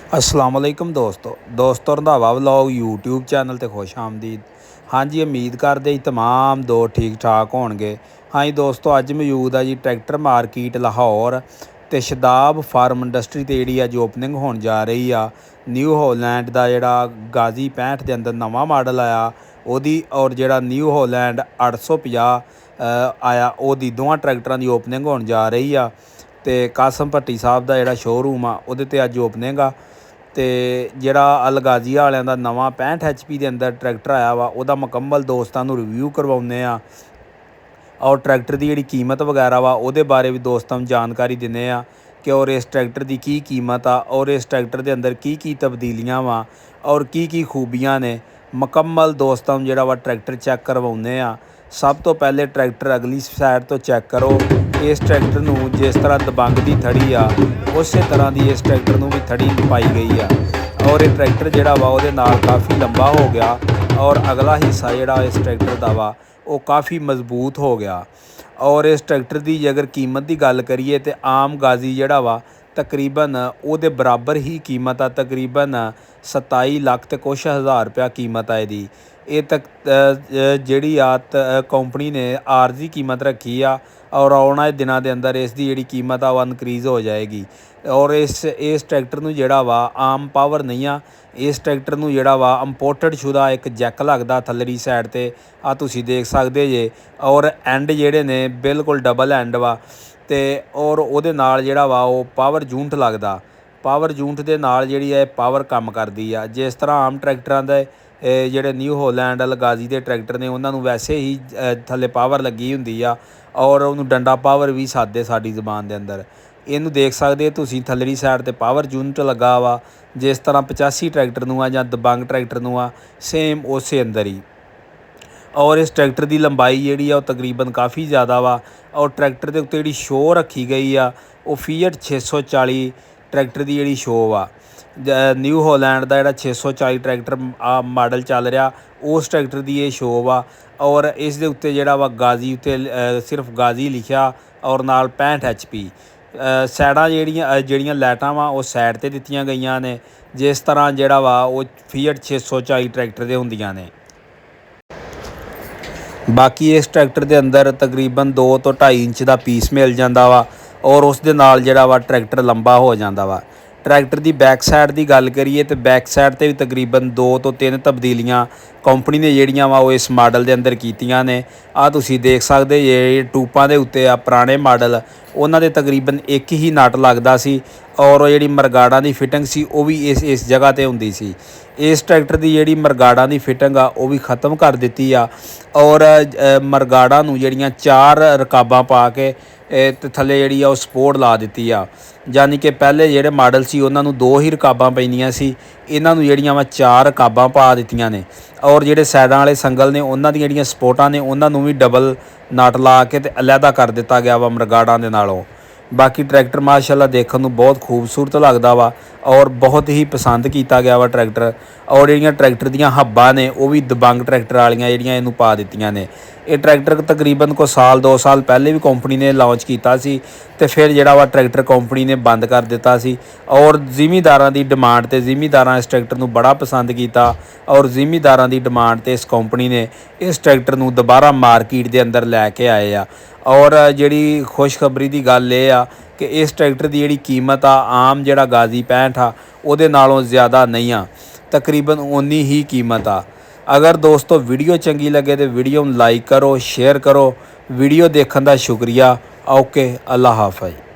अस्सलाम वालेकुम दोस्तों रंधावा व्लॉग यूट्यूब चैनल ते खुश आमदीद। हाँ जी, उम्मीद करते जी तमाम दो ठीक ठाक होणगे। हाँ जी दोस्तों, अज मौजूद है जी ट्रैक्टर मार्केट लाहौर ते शदाब फार्म इंडस्ट्री ते जी अज ओपनिंग होने जा रही आ। न्यू होलैंड का जोड़ा गाजी 65 के अंदर नवा मॉडल आया ओदी, और जोड़ा न्यू होलैंड 850 आया ओदी, दोवां ट्रैक्टरां की ओपनिंग होने जा रही आ। ते कासम भट्टी साहब का जोड़ा शोरूम आ उहदे ते अज ओपनिंग आ। तो जोड़ा अलगाजिया वालों का नवा 65 HP के अंदर ट्रैक्टर आया वा वह मुकम्मल दोस्तों रिव्यू करवाने आ, और ट्रैक्टर की जी कीमत वगैरह वा वो बारे भी दोस्तों जानकारी देने आ कि और इस ट्रैक्टर की कीमत आ, और इस ट्रैक्टर के अंदर की तब्दीलियाँ वा और की खूबियाँ ने मुकम्मल दोस्तों जोड़ा वा ट्रैक्टर चैक करवाने आ। सब तो पहले ट्रैक्टर अगली साइड तो चैक करो। इस ट्रैक्टर नूं जिस तरह दबंग की थड़ी आ उस तरह की इस ट्रैक्टर नूं भी थड़ी पाई गई आ, और ये ट्रैक्टर जोड़ा वा उहदे नाल काफ़ी लंबा हो गया, और अगला हिस्सा जोड़ा इस ट्रैक्टर का वा वो काफ़ी मजबूत हो गया। और इस ट्रैक्टर की अगर कीमत की गल करिए तो आम गाजी जोड़ा वा तकरीबन वो बराबर ही कीमत आ, तकरीबन 27 लाख ते कुछ हज़ार रुपया कीमत है इसकी। ये तक जी कंपनी ने आरजी कीमत रखी आ, और आने वाले दिनों के अंदर इसकी जी कीमत आ इनक्रीज़ हो जाएगी। और इस ट्रैक्टर नूं जोड़ा वा आम पावर नहीं आ, इस ट्रैक्टर नूं जोड़ा वा इंपोर्टेड शुदा एक जैक लगदा थल्लड़ी साइड ते आ तुसीं देख सकदे जे, और एंड जेहड़े ने बिल्कुल डबल एंड वा ते और उहदे नाल जोड़ा वा वो पावर जूनट लगदा। पावर जूनट दे नाल जिहड़ी है पावर कम करदी आ। जिस तरह आम ट्रैक्टरां दे ਜਿਹੜੇ न्यू होलैंड अलगाजी ਦੇ ट्रैक्टर ने उन्होंने वैसे ही थले पावर लगी हुंदी आ, और उन्होंने डंडा पावर भी सादे साडी ਜ਼ਬਾਨ ਦੇ अंदर ਇਹਨੂੰ देख सकते तुसीं थल्लड़ी साइड ते पावर यूनिट लगा वा। जिस तरह 85 ट्रैक्टर नूं आ जां दबंग ट्रैक्टर नूं आ सेम उस अंदर ही। और इस ट्रैक्टर की लंबाई जी तकरीबन काफ़ी ज़्यादा वा, और ट्रैक्टर के उत्ते जी शो रखी गई आ वो फीएट 640 ट्रैक्टर की जी शो वा। न्यू होलैंड का जोड़ा 640 ट्रैक्टर मॉडल चल रहा उस ट्रैक्टर की ये शो वा, और इस दे उत्ते जोड़ा वा गाजी उत्ते सिर्फ गाजी लिखा, और नाल 65 HP। साइडां ਜਿਹੜੀਆਂ लाइटां वा वो साइड ते दित्तियां गईयां ने, जिस तरह जोड़ा वा वो फीएट 640 ट्रैक्टर दे हुंदियां ने। बाकी इस ट्रैक्टर के अंदर तकरीबन 2 तो 2.5 इंच का पीस मिल जाता वा, और उस दे नाल जोड़ा वा ट्रैक्टर लंबा हो जाता वा। ट्रैक्टर की बैक साइड की गल करिए तो बैक साइड ते भी तकरीबन 2 तो 3 तब्दीलियां कंपनी ने ਜਿਹੜੀਆਂ ਵਾ वो इस मॉडल के अंदर कीतियां ने। आ तुसीं देख सकते जे टूपां दे उत्ते आ पुराने मॉडल उन्हां दे तकरीबन एक ही नट लगदा सी, और जिहड़ी मरगाड़ा की फिटिंग सी वो भी इस जगह ते हुंदी सी। इस ट्रैक्टर की जिहड़ी मरगाड़ा की फिटिंग आ वो भी ख़त्म कर दित्ती आ, और मरगाड़ा नूं जिहड़ियां 4 रकाबां पा के ते थल्ले जिहड़ी आ सपोर्ट ला दित्ती आ। यानी कि पहले जिहड़े मॉडल सी उन्हां नूं 2 ही रकाबां पैंदियां सी, इन्हां नूं जिहड़ियां वा 4 रकाबां पा दित्तियां ने, और जिहड़े साइडां वाले संगल ने उन्हां दी जिहड़ियां सपोर्टां ने उन्हां नूं भी डबल नट ला के ते अलहदा कर दित्ता गया वा मरगाड़ां दे नालों। बाकी ट्रैक्टर माशाअल्लाह देखने में बहुत खूबसूरत लगता वा, और बहुत ही पसंद किया गया वा ट्रैक्टर। और जिहड़ियां ट्रैक्टर दीयां हब्बां ने वो भी दबंग ट्रैक्टर वालियां जिहड़ियां इहनूं पा दित्तियां ने। ये ट्रैक्टर तकरीबन को साल 2 साल पहले भी कंपनी ने लॉन्च किया सी, ते फिर जिहड़ा वा ट्रैक्टर कंपनी ने बंद कर दिता सी, और जिमीदारां दी डिमांड ते जिमीदारां इस ट्रैक्टर नूं बड़ा पसंद किया, और जिमीदारां दी डिमांड ते इस कंपनी ने इस ट्रैक्टर नूं दोबारा मार्केट के अंदर लैके आए आ। और जिहड़ी खुशखबरी की गल ये आ कि इस ट्रैक्टर की जिहड़ी कीमत आ आम जिहड़ा गाजी 65 आ उहदे नालों ज़्यादा नहीं आ, तकरीबन उन्नी ही कीमत आ। अगर दोस्तों वीडियो चंगी लगे तो वीडियो लाइक करो, शेयर करो। वीडियो देखने का शुक्रिया। ओके, अल्लाह हाफ़िज़।